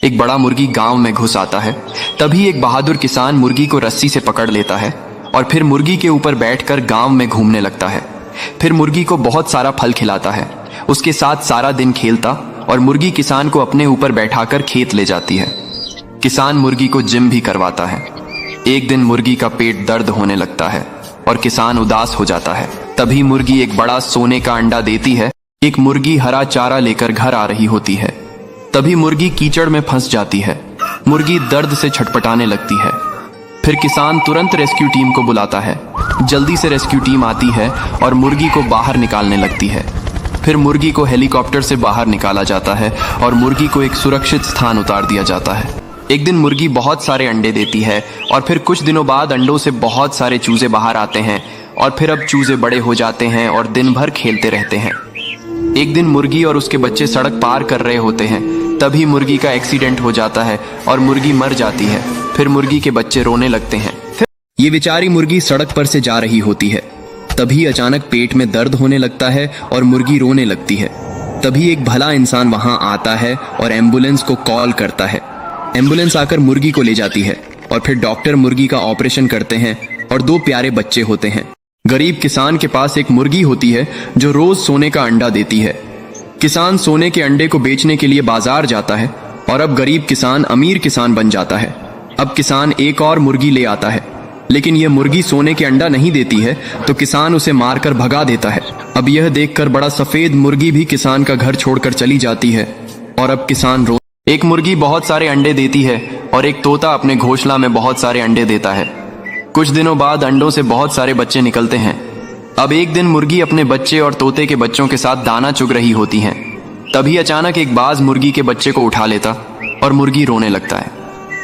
एक बड़ा मुर्गी गांव में घुस आता है। तभी एक बहादुर किसान मुर्गी को रस्सी से पकड़ लेता है और फिर मुर्गी के ऊपर बैठकर गांव में घूमने लगता है। फिर मुर्गी को बहुत सारा फल खिलाता है, उसके साथ सारा दिन खेलता और मुर्गी किसान को अपने ऊपर बैठाकर खेत ले जाती है। किसान मुर्गी को जिम भी करवाता है। एक दिन मुर्गी का पेट दर्द होने लगता है और किसान उदास हो जाता है। तभी मुर्गी एक बड़ा सोने का अंडा देती है। एक मुर्गी हरा चारा लेकर घर आ रही होती है। तभी मुर्गी कीचड़ में फंस जाती है। मुर्गी दर्द से छटपटाने लगती है। फिर किसान तुरंत रेस्क्यू टीम को बुलाता है। जल्दी से रेस्क्यू टीम आती है और मुर्गी को बाहर निकालने लगती है। फिर मुर्गी को हेलीकॉप्टर से बाहर निकाला जाता है और मुर्गी को एक सुरक्षित स्थान उतार दिया जाता है। एक दिन मुर्गी बहुत सारे अंडे देती है और फिर कुछ दिनों बाद अंडों से बहुत सारे चूजे बाहर आते हैं और फिर अब चूजे बड़े हो जाते हैं और दिन भर खेलते रहते हैं। एक दिन मुर्गी और उसके बच्चे सड़क पार कर रहे होते हैं। तभी मुर्गी का एक्सीडेंट हो जाता है और मुर्गी मर जाती है। फिर मुर्गी के बच्चे रोने लगते हैं। ये बेचारी मुर्गी सड़क पर से जा रही होती है। तभी अचानक पेट में दर्द होने लगता है और मुर्गी रोने लगती है। तभी एक भला इंसान वहां आता है और एम्बुलेंस को कॉल करता है। एम्बुलेंस आकर मुर्गी को ले जाती है और फिर डॉक्टर मुर्गी का ऑपरेशन करते हैं और 2 प्यारे बच्चे होते हैं। गरीब किसान के पास एक मुर्गी होती है जो रोज सोने का अंडा देती है। किसान सोने के अंडे को बेचने के लिए बाजार जाता है और अब गरीब किसान अमीर किसान बन जाता है। अब किसान एक और मुर्गी ले आता है, लेकिन यह मुर्गी सोने के अंडा नहीं देती है तो किसान उसे मारकर भगा देता है। अब यह देखकर बड़ा सफेद मुर्गी भी किसान का घर छोड़कर चली जाती है और अब किसान एक मुर्गी बहुत सारे अंडे देती है और एक तोता अपने घोंसला में बहुत सारे अंडे देता है। कुछ दिनों बाद अंडों से बहुत सारे बच्चे निकलते हैं। अब एक दिन मुर्गी अपने बच्चे और तोते के बच्चों के साथ दाना चुग रही होती हैं। तभी अचानक एक बाज मुर्गी के बच्चे को उठा लेता और मुर्गी रोने लगता है।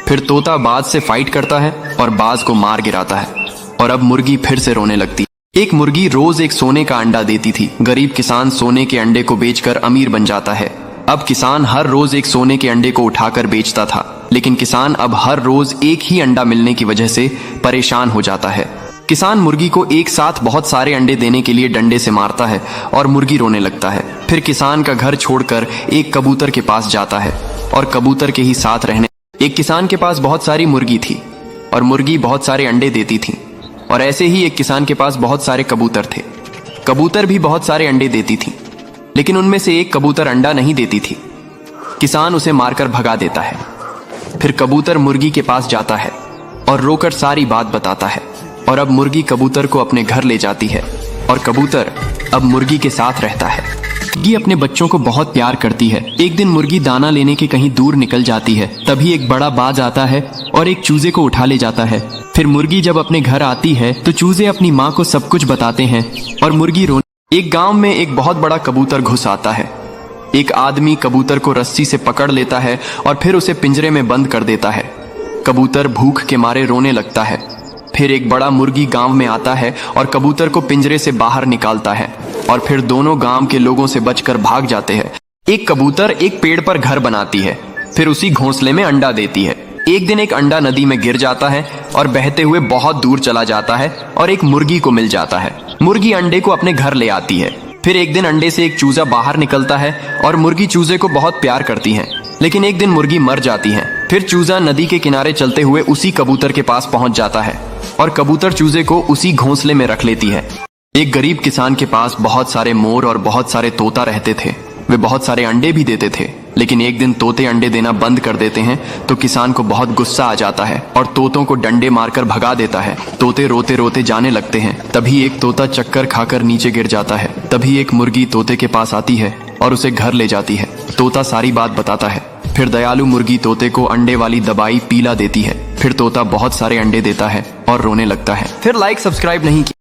फिर तोता बाज से फाइट करता है और बाज को मार गिराता है और अब मुर्गी फिर से रोने लगती। एक मुर्गी रोज एक सोने का अंडा देती थी। गरीब किसान सोने के अंडे को बेचकर अमीर बन जाता है। अब किसान हर रोज एक सोने के अंडे को उठाकर बेचता था, लेकिन किसान अब हर रोज एक ही अंडा मिलने की वजह से परेशान हो जाता है। किसान मुर्गी को एक साथ बहुत सारे अंडे देने के लिए डंडे से मारता है और मुर्गी रोने लगता है। फिर किसान का घर छोड़कर एक कबूतर के पास जाता है और कबूतर के ही साथ रहने। एक किसान के पास बहुत सारी मुर्गी थी और मुर्गी बहुत सारे अंडे देती थी और ऐसे ही एक किसान के पास बहुत सारे कबूतर थे। कबूतर भी बहुत सारे अंडे देती थी, लेकिन उनमें से एक कबूतर अंडा नहीं देती थी। किसान उसे मारकर भगा देता है। फिर कबूतर मुर्गी के पास जाता है और रोकर सारी बात बताता है और अब मुर्गी कबूतर को अपने घर ले जाती है और कबूतर अब मुर्गी के साथ रहता है। ये अपने बच्चों को बहुत प्यार करती है। एक दिन मुर्गी दाना लेने के कहीं दूर निकल जाती है। तभी एक बड़ा बाज आता है और एक चूजे को उठा ले जाता है। फिर मुर्गी जब अपने घर आती है तो चूजे अपनी माँ को सब कुछ बताते हैं और मुर्गी एक गांव में एक बहुत बड़ा कबूतर घुस आता है। एक आदमी कबूतर को रस्सी से पकड़ लेता है और फिर उसे पिंजरे में बंद कर देता है। कबूतर भूख के मारे रोने लगता है। फिर एक बड़ा मुर्गी गांव में आता है और कबूतर को पिंजरे से बाहर निकालता है और फिर दोनों गांव के लोगों से बचकर भाग जाते हैं। एक कबूतर एक पेड़ पर घर बनाती है, फिर उसी घोंसले में अंडा देती है। एक दिन एक अंडा नदी में गिर जाता है और बहते हुए बहुत दूर चला जाता है और एक मुर्गी को मिल जाता है। मुर्गी अंडे को अपने घर ले आती है। फिर एक दिन अंडे से एक चूजा बाहर निकलता है और मुर्गी चूजे को बहुत प्यार करती है, लेकिन एक दिन मुर्गी मर जाती है। फिर चूजा नदी के किनारे चलते हुए उसी कबूतर के पास पहुंच जाता है और कबूतर चूजे को उसी घोंसले में रख लेती है। एक गरीब किसान के पास बहुत सारे मोर और बहुत सारे तोता रहते थे। वे बहुत सारे अंडे भी देते थे, लेकिन एक दिन तोते अंडे देना बंद कर देते हैं तो किसान को बहुत गुस्सा आ जाता है और तोतों को डंडे मारकर भगा देता है। तोते रोते रोते जाने लगते हैं। तभी एक तोता चक्कर खाकर नीचे गिर जाता है। तभी एक मुर्गी तोते के पास आती है और उसे घर ले जाती है। तोता सारी बात बताता है। फिर दयालु मुर्गी तोते को अंडे वाली दवाई पीला देती है। फिर तोता बहुत सारे अंडे देता है और रोने लगता है। फिर लाइक सब्सक्राइब नहीं किया।